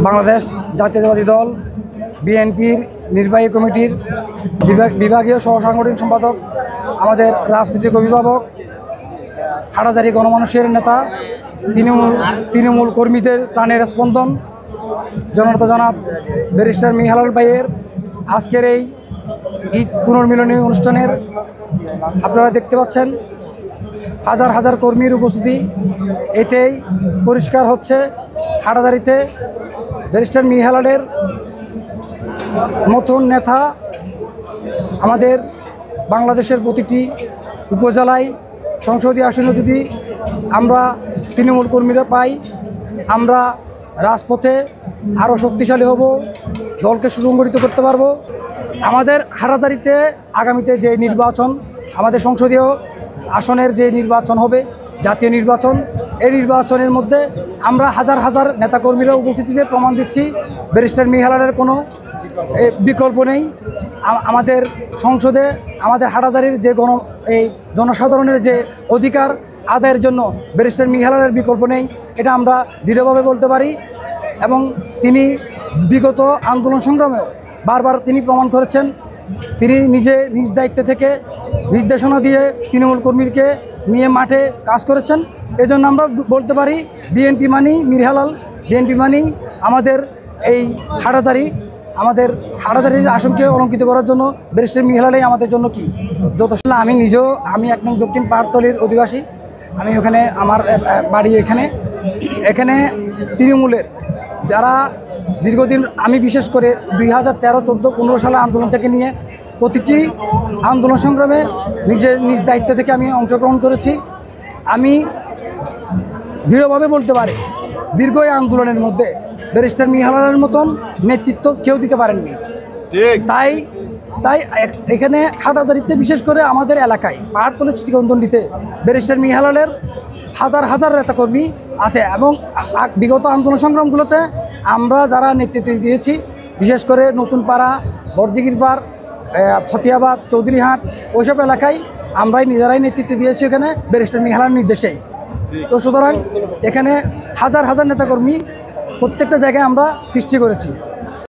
বাংলাদেশ জাতীয়তাবাদী দল বিএনপির নির্বাহী কমিটির বিভাগীয় সহ সাংগঠনিক সম্পাদক, আমাদের রাজনৈতিক অভিভাবক, হাটাজারি গণমানুষের নেতা, তৃণমূল কর্মীদের প্রাণের স্পন্দন জননেতা জনাব ব্যারিস্টার মিহিরলাল ভাইয়ের আজকের এই ঈদ পুনর্মিলনী অনুষ্ঠানের আপনারা দেখতে পাচ্ছেন হাজার হাজার কর্মীর উপস্থিতি। এতেই পরিষ্কার হচ্ছে হাটাজারিতে ব্যারিস্টার মিহিরলালের নতুন নেতা আমাদের বাংলাদেশের প্রতিটি উপজেলায় সংসদীয় আসনে যদি আমরা তৃণমূল কর্মীরা পাই, আমরা রাজপথে আরও শক্তিশালী হব, দলকে সুসংগঠিত করতে পারব। আমাদের হাটাজারিতে আগামীতে যে নির্বাচন, আমাদের সংসদীয় আসনের যে নির্বাচন হবে, জাতীয় নির্বাচন, এই নির্বাচনের মধ্যে আমরা হাজার হাজার নেতাকর্মীরা উপস্থিতিতে প্রমাণ দিচ্ছি ব্যারিস্টার মিহিরলালের কোনো বিকল্প নেই। আমাদের সংসদে আমাদের হাটাজারির যে এই জনসাধারণের যে অধিকার আদায়ের জন্য ব্যারিস্টার মিহিরলালের বিকল্প নেই, এটা আমরা দৃঢ়ভাবে বলতে পারি। এবং তিনি বিগত আন্দোলন সংগ্রামেও বারবার তিনি প্রমাণ করেছেন, তিনি নিজ দায়িত্ব থেকে নির্দেশনা দিয়ে তৃণমূল কর্মীকে নিয়ে মাঠে কাজ করেছেন। এজন্য আমরা বলতে পারি বিএনপি মানি মিহিরলাল, বিএনপি মানি আমাদের এই আমাদের হাটাজারির আসনকে অলঙ্কিত করার জন্য ব্যারিস্টার মিহিরলালই আমাদের জন্য কি যথেষ্ট। আমি 1 নং দক্ষিণ পাহাড়তলির অধিবাসী। আমি ওখানে আমার বাড়ি এখানে তৃণমূলের যারা দীর্ঘদিন, আমি বিশেষ করে 2013, 14, 15 সালে আন্দোলন থেকে নিয়ে প্রতিটি আন্দোলন সংগ্রামে নিজ দায়িত্ব থেকে আমি অংশগ্রহণ করেছি। আমি দৃঢ়ভাবে বলতে পারি দীর্ঘ এই আন্দোলনের মধ্যে ব্যারিস্টার মিহিরলালের মতন নেতৃত্ব কেউ দিতে পারেননি। তাই এখানে হাটাজারিতে, বিশেষ করে আমাদের এলাকায় পাহাড়তলি চিচিকন্দন্ডিতে ব্যারিস্টার মিহিরলালের হাজার হাজার নেতাকর্মী আছে। এবং বিগত আন্দোলন সংগ্রামগুলোতে আমরা যারা নেতৃত্ব দিয়েছি, বিশেষ করে নতুন পাড়া, বড়দিঘির পাড়, ফতেহাবাদ, চৌধুরীহাট, ওইসব এলাকায় আমরাই নিজেরাই নেতৃত্ব দিয়েছি এখানে ব্যারিস্টার মিহিরলালের নির্দেশেই। তো সুতরাং এখানে হাজার হাজার নেতাকর্মী প্রত্যেকটা জায়গায় আমরা সৃষ্টি করেছি।